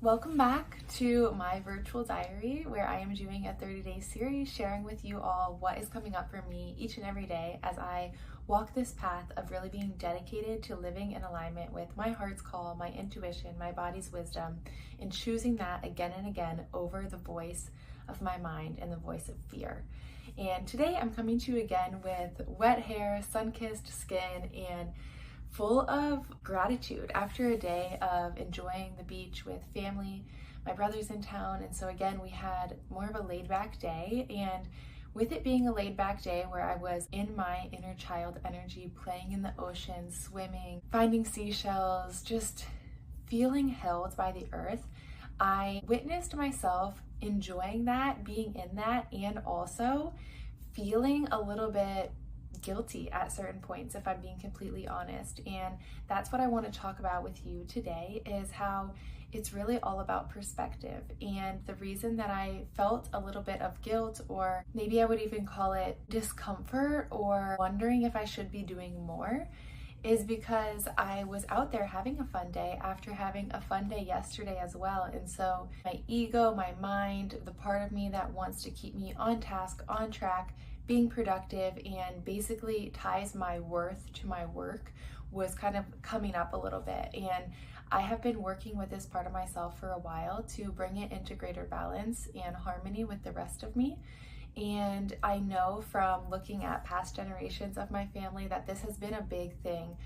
Welcome back to my virtual diary where I am doing a 30-day series sharing with you all what is coming up for me each and every day as I walk this path of really being dedicated to living in alignment with my heart's call, my intuition, my body's wisdom, and choosing that again and again over the voice of my mind and the voice of fear. And today I'm coming to you again with wet hair, sun-kissed skin, and full of gratitude after a day of enjoying the beach with family. My brother's in town, and so again, we had more of a laid-back day. And with it being a laid-back day where I was in my inner child energy, playing in the ocean, swimming, finding seashells, just feeling held by the earth, I witnessed myself enjoying that, being in that, and also feeling a little bit guilty at certain points, if I'm being completely honest. And that's what I want to talk about with you today, is how it's really all about perspective. And the reason that I felt a little bit of guilt, or maybe I would even call it discomfort or wondering if I should be doing more, is because I was out there having a fun day after having a fun day yesterday as well. And so my ego, my mind, the part of me that wants to keep me on task, on track, being productive, and basically ties my worth to my work, was kind of coming up a little bit. And I have been working with this part of myself for a while to bring it into greater balance and harmony with the rest of me. And I know from looking at past generations of my family that this has been a big thing,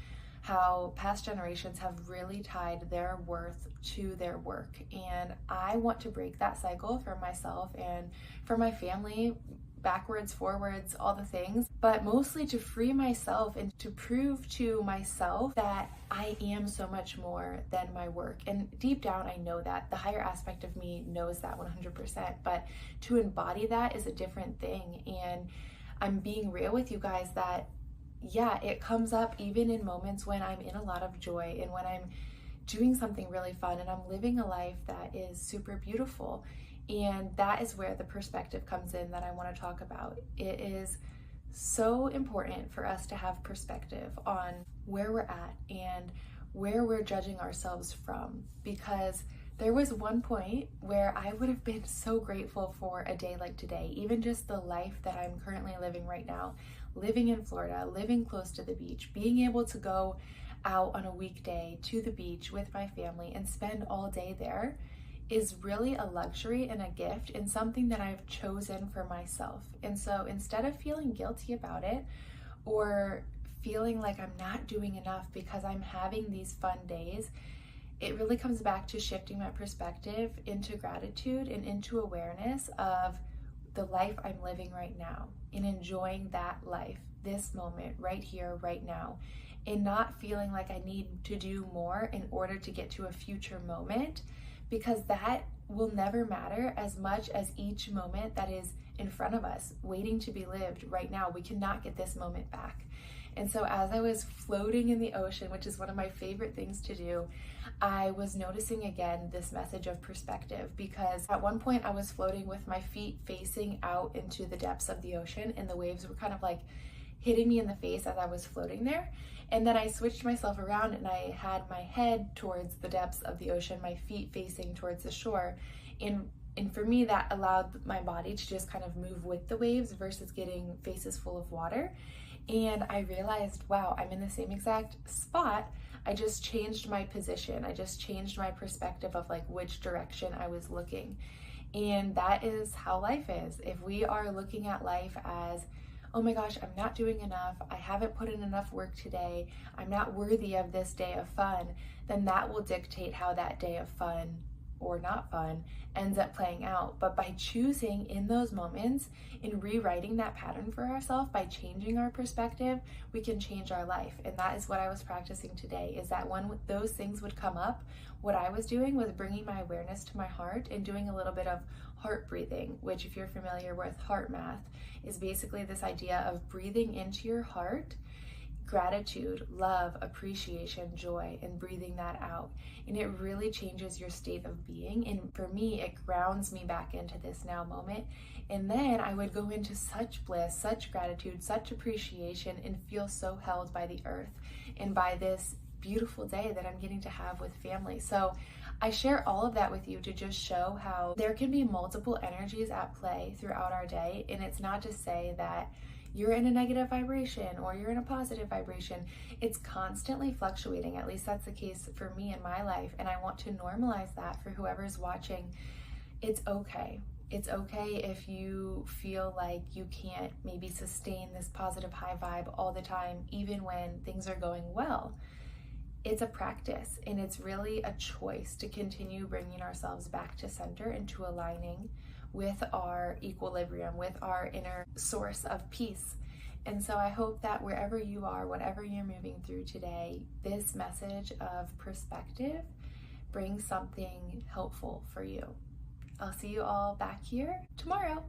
how past generations have really tied their worth to their work. And I want to break that cycle for myself and for my family, backwards, forwards, all the things, but mostly to free myself and to prove to myself that I am so much more than my work. And deep down, I know that. The higher aspect of me knows that 100%, but to embody that is a different thing. And I'm being real with you guys that, yeah, it comes up even in moments when I'm in a lot of joy and when I'm doing something really fun and I'm living a life that is super beautiful. And that is where the perspective comes in that I want to talk about. It is so important for us to have perspective on where we're at and where we're judging ourselves from, because there was one point where I would have been so grateful for a day like today, even just the life that I'm currently living right now, living in Florida, living close to the beach, being able to go out on a weekday to the beach with my family and spend all day there is really a luxury and a gift, and something that I've chosen for myself. And so instead of feeling guilty about it or feeling like I'm not doing enough because I'm having these fun days, it really comes back to shifting my perspective into gratitude and into awareness of the life I'm living right now and enjoying that life, this moment right here, right now, and not feeling like I need to do more in order to get to a future moment, because that will never matter as much as each moment that is in front of us, waiting to be lived right now. We cannot get this moment back. And so as I was floating in the ocean, which is one of my favorite things to do, I was noticing again this message of perspective, because at one point I was floating with my feet facing out into the depths of the ocean, and the waves were kind of like hitting me in the face as I was floating there. And then I switched myself around and I had my head towards the depths of the ocean, my feet facing towards the shore. And for me, that allowed my body to just kind of move with the waves versus getting faces full of water. And I realized, wow, I'm in the same exact spot. I just changed my position. I just changed my perspective of like which direction I was looking. And that is how life is. If we are looking at life as, oh my gosh, I'm not doing enough, I haven't put in enough work today, I'm not worthy of this day of fun, then that will dictate how that day of fun or not fun ends up playing out. But by choosing in those moments and rewriting that pattern for ourselves, by changing our perspective, we can change our life. And that is what I was practicing today, is that when those things would come up, what I was doing was bringing my awareness to my heart and doing a little bit of heart breathing, which, if you're familiar with heart math, is basically this idea of breathing into your heart gratitude, love, appreciation, joy, and breathing that out. And it really changes your state of being. And for me, it grounds me back into this now moment. And then I would go into such bliss, such gratitude, such appreciation, and feel so held by the earth and by this beautiful day that I'm getting to have with family. So I share all of that with you to just show how there can be multiple energies at play throughout our day. And it's not to say that you're in a negative vibration or you're in a positive vibration. It's constantly fluctuating. At least that's the case for me in my life. And I want to normalize that for whoever's watching. It's okay. It's okay if you feel like you can't maybe sustain this positive high vibe all the time, even when things are going well. It's a practice, and it's really a choice to continue bringing ourselves back to center and to aligning with our equilibrium, with our inner source of peace. And so I hope that wherever you are, whatever you're moving through today, this message of perspective brings something helpful for you. I'll see you all back here tomorrow.